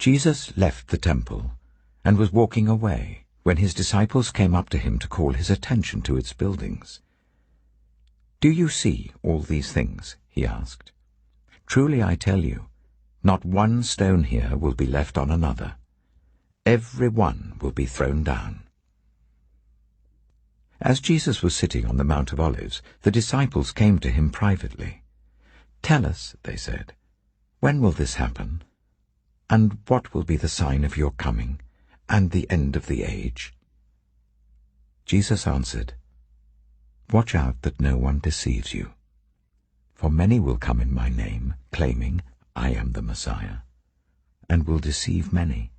Jesus left the temple and was walking away when his disciples came up to him to call his attention to its buildings. "Do you see all these things?" he asked. "Truly I tell you, not one stone here will be left on another. Every one will be thrown down." As Jesus was sitting on the Mount of Olives, the disciples came to him privately. "Tell us," they said, "when will this happen? And what will be the sign of your coming and the end of the age?" Jesus answered, "Watch out that no one deceives you. For many will come in my name, claiming, 'I am the Messiah,' and will deceive many.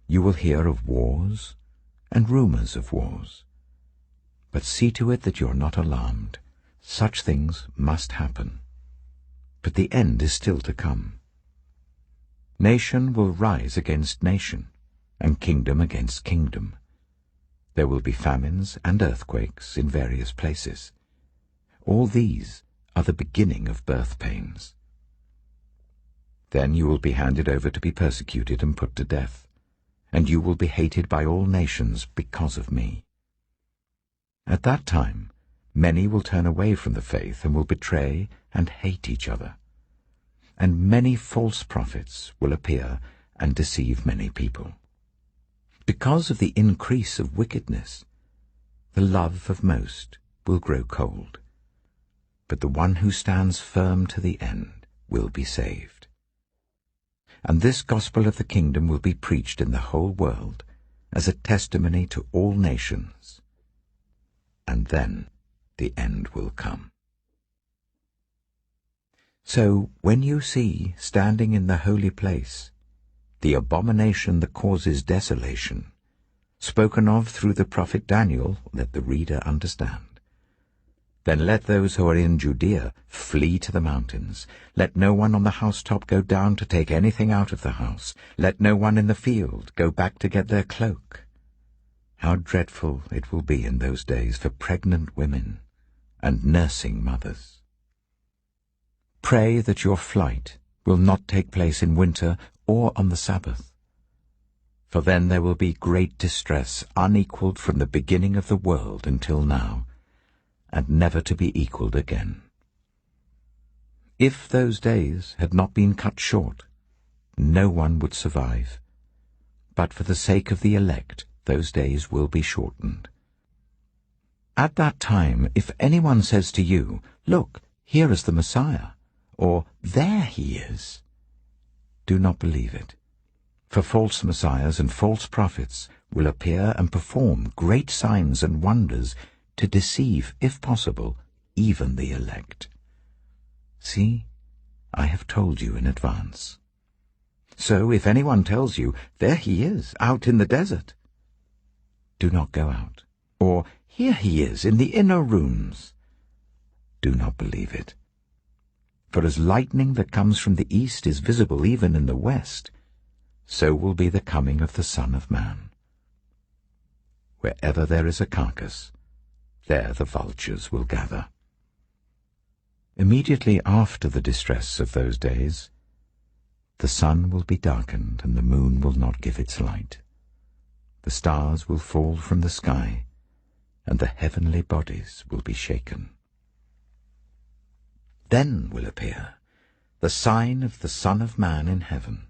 You will hear of wars and rumors of wars. But see to it that you are not alarmed. Such things must happen. But the end is still to come. Nation will rise against nation, and kingdom against kingdom. There will be famines and earthquakes in various places. All these are the beginning of birth pains. Then you will be handed over to be persecuted and put to death, and you will be hated by all nations because of me. At that time, many will turn away from the faith and will betray and hate each other. And many false prophets will appear and deceive many people. Because of the increase of wickedness, the love of most will grow cold. But the one who stands firm to the end will be saved. And this gospel of the kingdom will be preached in the whole world as a testimony to all nations. And then the end will come. So when you see, standing in the holy place, the abomination that causes desolation, spoken of through the prophet Daniel, let the reader understand. Then let those who are in Judea flee to the mountains. Let no one on the housetop go down to take anything out of the house. Let no one in the field go back to get their cloak. How dreadful it will be in those days for pregnant women and nursing mothers. Pray that your flight will not take place in winter or on the Sabbath, for then there will be great distress unequaled from the beginning of the world until now, and never to be equaled again. If those days had not been cut short, no one would survive, but for the sake of the elect those days will be shortened. At that time, if anyone says to you, 'Look, here is the Messiah,' or 'There he is,' do not believe it. For false messiahs and false prophets will appear and perform great signs and wonders to deceive, if possible, even the elect. See, I have told you in advance. So if anyone tells you, 'There he is, out in the desert,' do not go out. Or, 'Here he is in the inner rooms,' do not believe it. For as lightning that comes from the east is visible even in the west, so will be the coming of the Son of Man. Wherever there is a carcass, there the vultures will gather." Immediately after the distress of those days, the sun will be darkened and the moon will not give its light. The stars will fall from the sky, and the heavenly bodies will be shaken. Then will appear the sign of the Son of Man in heaven.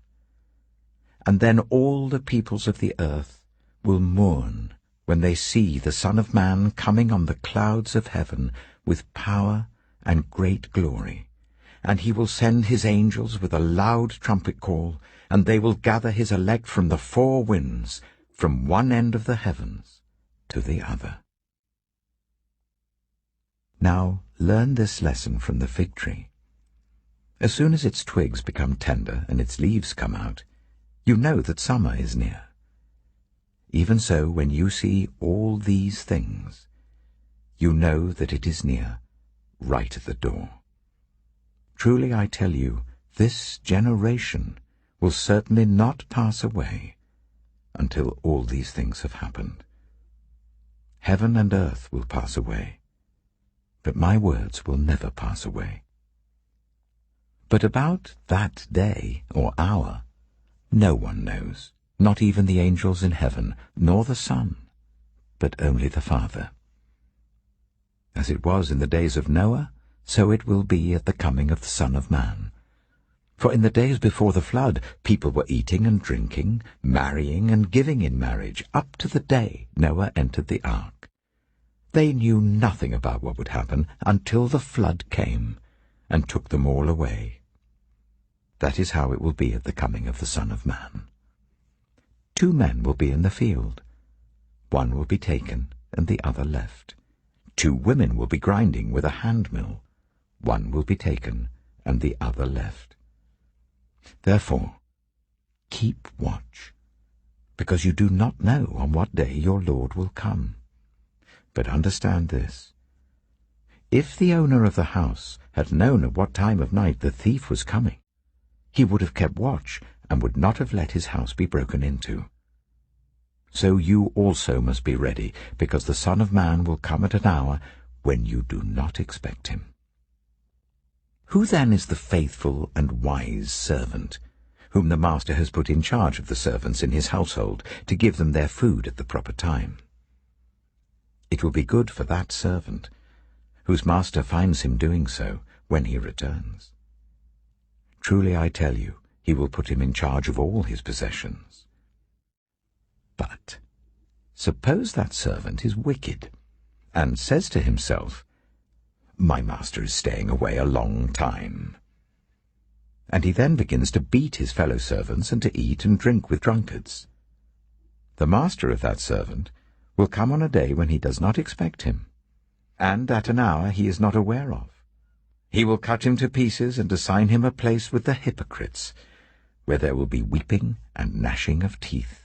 And then all the peoples of the earth will mourn when they see the Son of Man coming on the clouds of heaven with power and great glory. And he will send his angels with a loud trumpet call, and they will gather his elect from the four winds, from one end of the heavens to the other. Now learn this lesson from the fig tree. As soon as its twigs become tender and its leaves come out, you know that summer is near. Even so, when you see all these things, you know that it is near, right at the door. Truly I tell you, this generation will certainly not pass away until all these things have happened. Heaven and earth will pass away, but my words will never pass away. But about that day or hour, No one knows, not even the angels in heaven, nor the Son, but only the Father. As it was in the days of Noah, so it will be at the coming of the Son of Man. For in the days before the flood, people were eating and drinking, marrying and giving in marriage, up to the day Noah entered the ark. They knew nothing about what would happen until the flood came and took them all away. That is how it will be at the coming of the Son of Man. 2 men will be in the field. One will be taken and the other left. 2 women will be grinding with a handmill. One will be taken and the other left. Therefore, keep watch, because you do not know on what day your Lord will come. But understand this: if the owner of the house had known at what time of night the thief was coming, he would have kept watch and would not have let his house be broken into. So you also must be ready, because the Son of Man will come at an hour when you do not expect him. Who then is the faithful and wise servant, whom the master has put in charge of the servants in his household, to give them their food at the proper time? It will be good for that servant, whose master finds him doing so when he returns. Truly I tell you, he will put him in charge of all his possessions. But suppose that servant is wicked, and says to himself, "My master is staying away a long time." And he then begins to beat his fellow servants and to eat and drink with drunkards. The master of that servant will come on a day when he does not expect him, and at an hour he is not aware of. He will cut him to pieces and assign him a place with the hypocrites, where there will be weeping and gnashing of teeth.